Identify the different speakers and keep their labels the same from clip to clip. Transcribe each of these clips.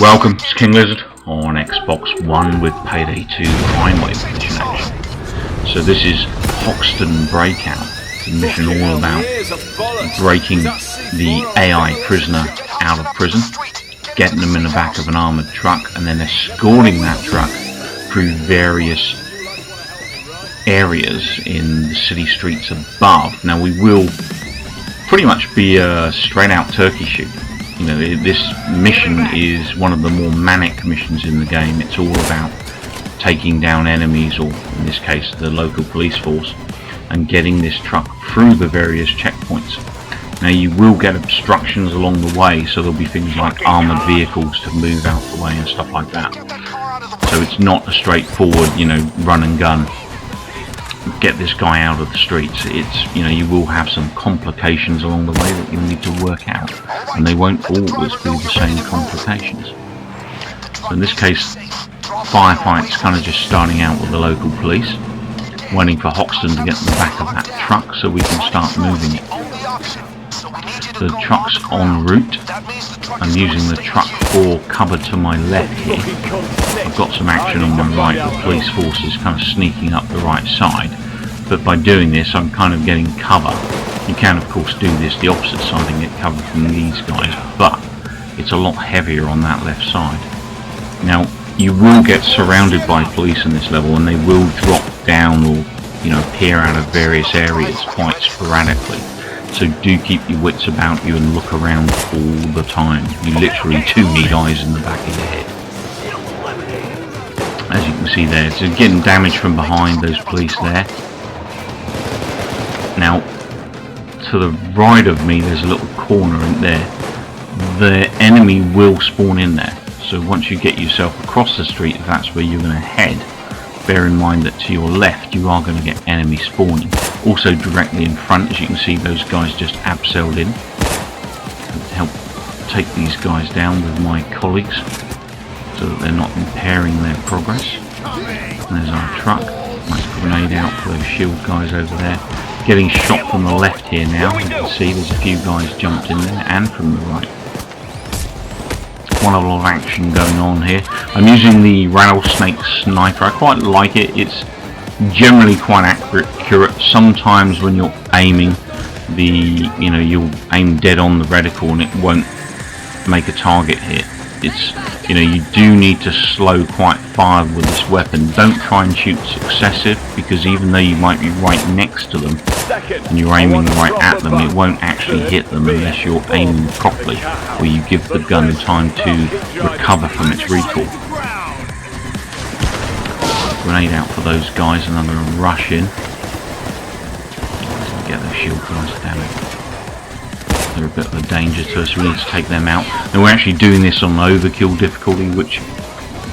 Speaker 1: Welcome to King Lizzard on Xbox One with Payday 2 CRIMEWAVE EDITION action. So this is HOXTON BREAKOUT. It's a mission all about breaking the AI prisoner out of prison, getting them in the back of an armoured truck, and then escorting that truck through various areas in the city streets above. Now we will pretty much be a straight out turkey shoot. You know, this mission is one of the more manic missions in the game. It's all about taking down enemies, or in this case the local police force, and getting this truck through the various checkpoints. Now you will get obstructions along the way, so there'll be things like armoured vehicles to move out the way and stuff like that. So it's not a straightforward, you know, run and gun, get this guy out of the streets. It's, you know, you will have some complications along the way that you'll need to work out, and they won't always be the same complications. So in this case, firefights kind of just starting out with the local police, waiting for Hoxton to get in the back of that truck so we can start moving it. The truck's en route. I'm using the truck 4 cover to my left here. I've got some action on my right. The police force is kind of sneaking up the right side, but by doing this I'm kind of getting cover. You can of course do this the opposite side and get cover from these guys, but it's a lot heavier on that left side. Now you will get surrounded by police in this level, and they will drop down or, you know, appear out of various areas quite sporadically. So do keep your wits about you and look around all the time. You literally do need eyes in the back of your head. As you can see there, it's getting damage from behind those police there. Now, to the right of me, there's a little corner in there. The enemy will spawn in there. So once you get yourself across the street, if that's where you're going to head, bear in mind that to your left you are going to get enemy spawning. Also directly in front, as you can see, those guys just abseiled in. Help take these guys down with my colleagues so that they're not impairing their progress. And there's our truck. Nice grenade out for those shield guys over there. Getting shot from the left here now. You can see there's a few guys jumped in there, and from the right. Quite a lot of action going on here. I'm using the rattlesnake sniper. I quite like it. It's generally quite accurate. Sometimes when you're aiming, you'll aim dead on the reticle and it won't make a target hit. It's, you know, you do need to slow quite far with this weapon. Don't try and shoot successive, because even though you might be right next to them and you're aiming right at them, it won't actually hit them unless you're aiming properly, or you give the gun time to recover from its recoil. Grenade out for those guys, and I'm going to rush in. Get those shield guys down. They're a bit of a danger to us. We need to take them out. And we're actually doing this on Overkill difficulty, which,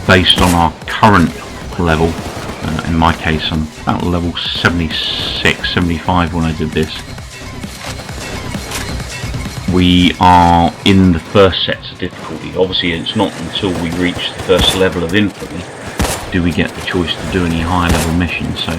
Speaker 1: based on our current level, in my case I'm about level 76, 75 when I did this. We are in the first sets of difficulty. Obviously it's not until we reach the first level of infamy do we get the choice to do any higher level missions. So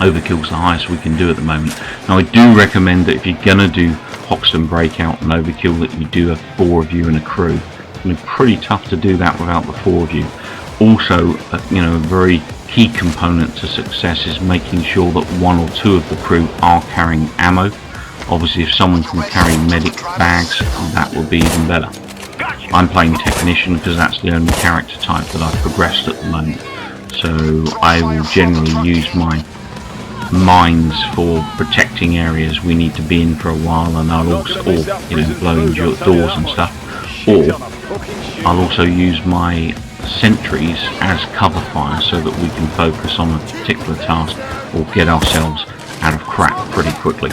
Speaker 1: Overkill's the highest we can do at the moment. Now I do recommend that if you're going to do HOXTON BREAKOUT and Overkill, that you do have 4 of you in a crew. It's pretty tough to do that without the 4 of you. Also, you know, a very key component to success is making sure that 1 or 2 of the crew are carrying ammo. Obviously if someone can carry medic bags, that would be even better. I'm playing Technician because that's the only character type that I've progressed at the moment. So I will generally use my mines for protecting areas we need to be in for a while, and I'll also, or, you know, blowing doors and stuff, or I'll also use my sentries as cover fire so that we can focus on a particular task or get ourselves out of crap pretty quickly.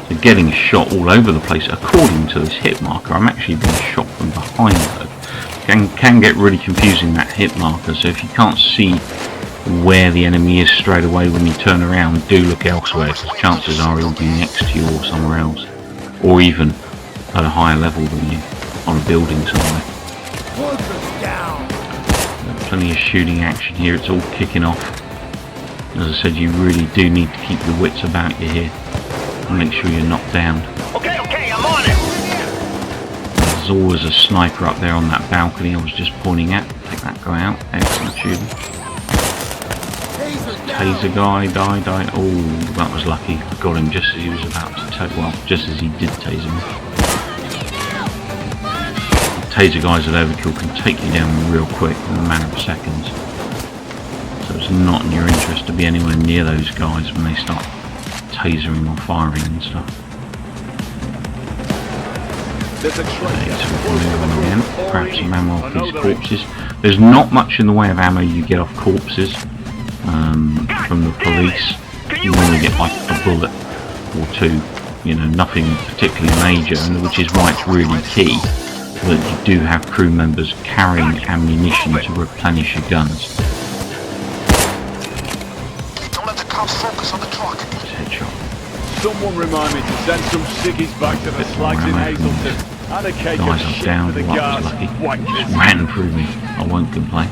Speaker 1: So getting shot all over the place according to this hit marker. I'm actually being shot from behind though. Can get really confusing, that hit marker, so if you can't see where the enemy is straight away when you turn around, do look elsewhere, because chances are he'll be next to you or somewhere else, or even at a higher level than you, on a building somewhere. Plenty of shooting action here. It's all kicking off. As I said, you really do need to keep your wits about you here and make sure you're knocked down.
Speaker 2: Okay, I'm on it.
Speaker 1: There's always a sniper up there on that balcony I was just pointing at. Take that guy out. Excellent shooting. Taser guy, die. Oh, that was lucky. I got him just as he was about to well, just as he did taser me. Taser guys at Overkill can take you down real quick in a matter of seconds. So it's not in your interest to be anywhere near those guys when they start tasering or firing and stuff. Okay, so we can move on again, grab some ammo off these corpses. There's not much in the way of ammo you get off corpses from the police. You only get like a bullet or two, you know, nothing particularly major, and which is why it's really key that you do have crew members carrying ammunition to replenish your guns.
Speaker 2: Don't let the cops focus on the truck.
Speaker 1: Headshot.
Speaker 3: Someone remind me to send some ciggies back to the slags in Hazleton. And a cake of
Speaker 1: Guys, I'm
Speaker 3: shit
Speaker 1: down.
Speaker 3: for the
Speaker 1: Well, that
Speaker 3: guards.
Speaker 1: was lucky. Just ran through me. I won't complain.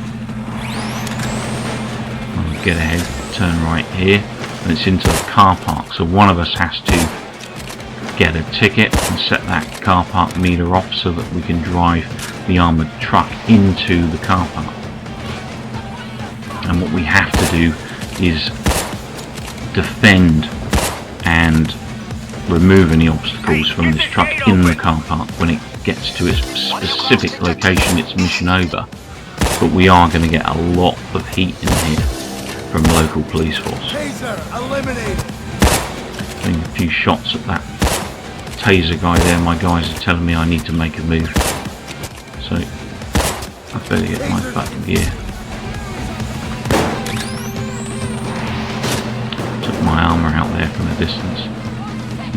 Speaker 1: I'll get ahead, turn right here, and it's into the car park. So one of us has to get a ticket and set that car park meter off so that we can drive the armoured truck into the car park. And what we have to do is defend and remove any obstacles from this truck in the car park when it gets to its specific location, its mission over. But we are going to get a lot of heat in here from local police force. Doing a few shots at that taser guy there. My guys are telling me I need to make a move, so I better get my butt in gear. Took my armour out there from a distance.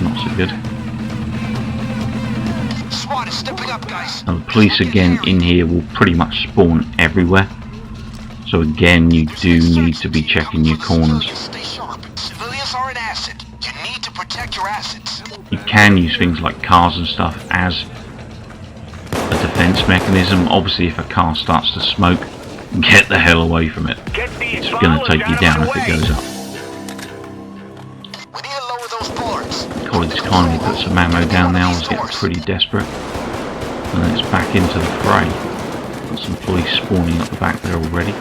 Speaker 1: Not so good.
Speaker 2: SWAT is stepping up, guys.
Speaker 1: Now the police again in here will pretty much spawn everywhere. So again, you do need to be checking your corners.
Speaker 2: Stay sharp. Civilians are an asset. You need to protect your assets.
Speaker 1: You can use things like cars and stuff as a defense mechanism. Obviously, if a car starts to smoke, get the hell away from it. It's going to take you down if it goes up.
Speaker 2: We need to lower those boards.
Speaker 1: Colleagues kindly put some ammo down there. I was getting pretty desperate. And then it's back into the fray. Got some police spawning up the back there already.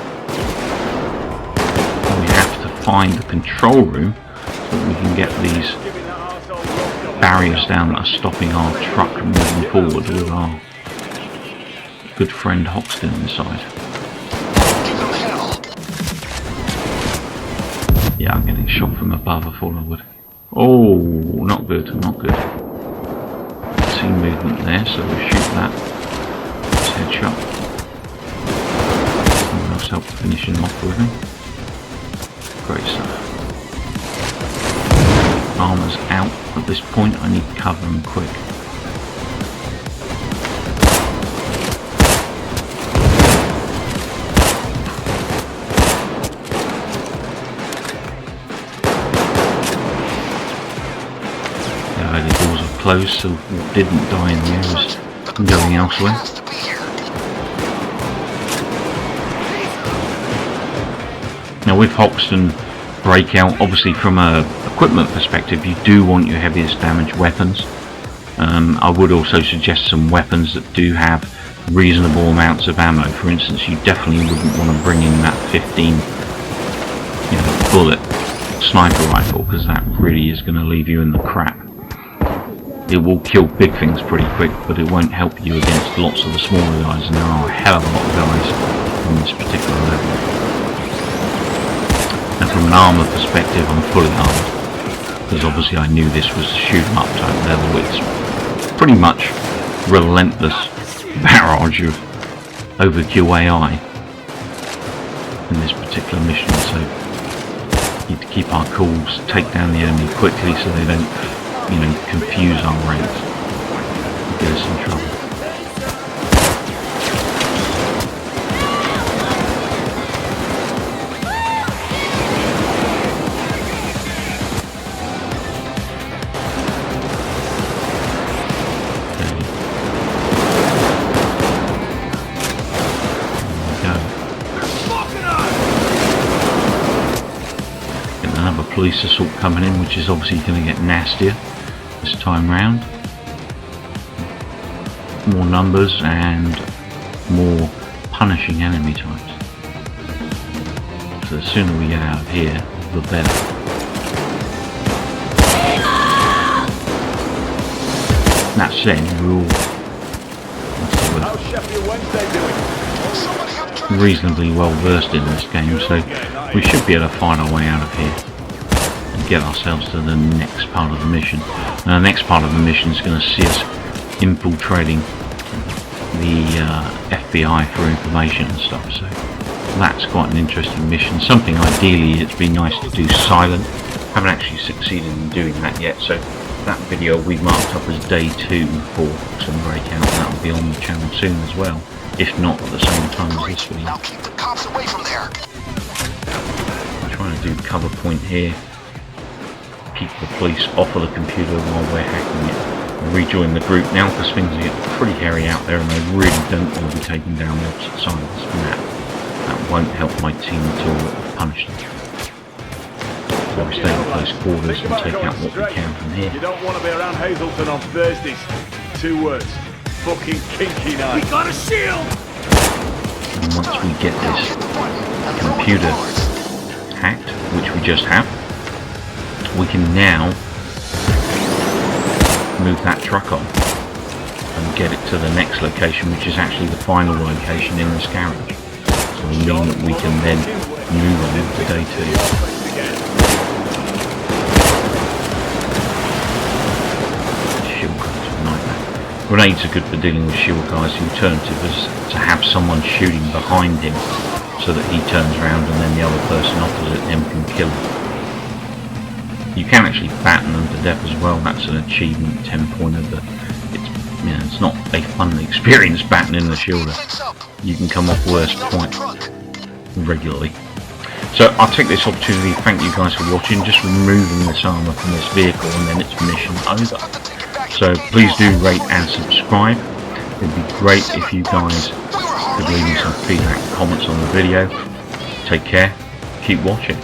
Speaker 1: And we have to find the control room so that we can get these barriers down that are stopping our truck from moving forward with our good friend Hoxton inside.
Speaker 2: Give them hell.
Speaker 1: Yeah, I'm getting shot from above. I thought I would. Oh, not good, not good. See movement there, so we'll shoot that. It's headshot. Someone else helped finish him off with me. Great stuff. Armour's out at this point. I need cover and quick. The doors are closed, so what didn't die in there is going elsewhere.
Speaker 2: Has to be here.
Speaker 1: Now with HOXTON Breakout, obviously from a equipment perspective, you do want your heaviest damage weapons. I would also suggest some weapons that do have reasonable amounts of ammo. For instance, you definitely wouldn't want to bring in that 15 bullet sniper rifle, because that really is going to leave you in the crap. It will kill big things pretty quick, but it won't help you against lots of the smaller guys, and there are a hell of a lot of guys on this particular level. And from an armour perspective, I'm fully armoured, because obviously I knew this was a shoot 'em up type level. It's pretty much relentless barrage of Overkill AI in this particular mission, so we need to keep our cools, take down the enemy quickly so they don't confuse our ranks and get us in trouble. Police assault coming in, which is obviously going to get nastier this time round. more numbers and more punishing enemy types. So the sooner we get out of here, the better. That said, we're all reasonably well versed in this game, so we should be able to find our way out of here and get ourselves to the next part of the mission. Now the next part of the mission is going to see us infiltrating the FBI for information and stuff, so that's quite an interesting mission. Something ideally it'd be nice to do silent. Haven't actually succeeded in doing that yet, so that video we marked up as day 2 for HOXTON Breakout, and that will be on the channel soon as well, if not at the same time as this video.
Speaker 2: Now keep the cops away from there.
Speaker 1: I'm trying to do cover point here, keep the police off of the computer while we're hacking it. I'll rejoin the group now because things are getting pretty hairy out there and I really don't want to be taking down the opposite side of this map. That won't help my team at all, it will punish them. So we stay in close quarters and take out what we can from here.
Speaker 3: You don't want to be around Hazleton on Thursdays. 2 words. Fucking kinky night. We got a shield!
Speaker 1: And once we get this computer hacked, which we just have, we can now move that truck on and get it to the next location, which is actually the final location in this garage. So we mean that we can then move on to day 2. Grenades are good for dealing with shield guys. The alternative is to have someone shooting behind him so that he turns around and then the other person opposite him can kill him. You can actually batten them to death as well. That's an achievement 10-pointer, but it's not a fun experience battening the shielder. You can come off worse quite regularly. So I'll take this opportunity to thank you guys for watching. Just removing this armour from this vehicle and then it's mission over. So please do rate and subscribe. It'd be great if you guys could leave me some feedback and comments on the video. Take care, keep watching.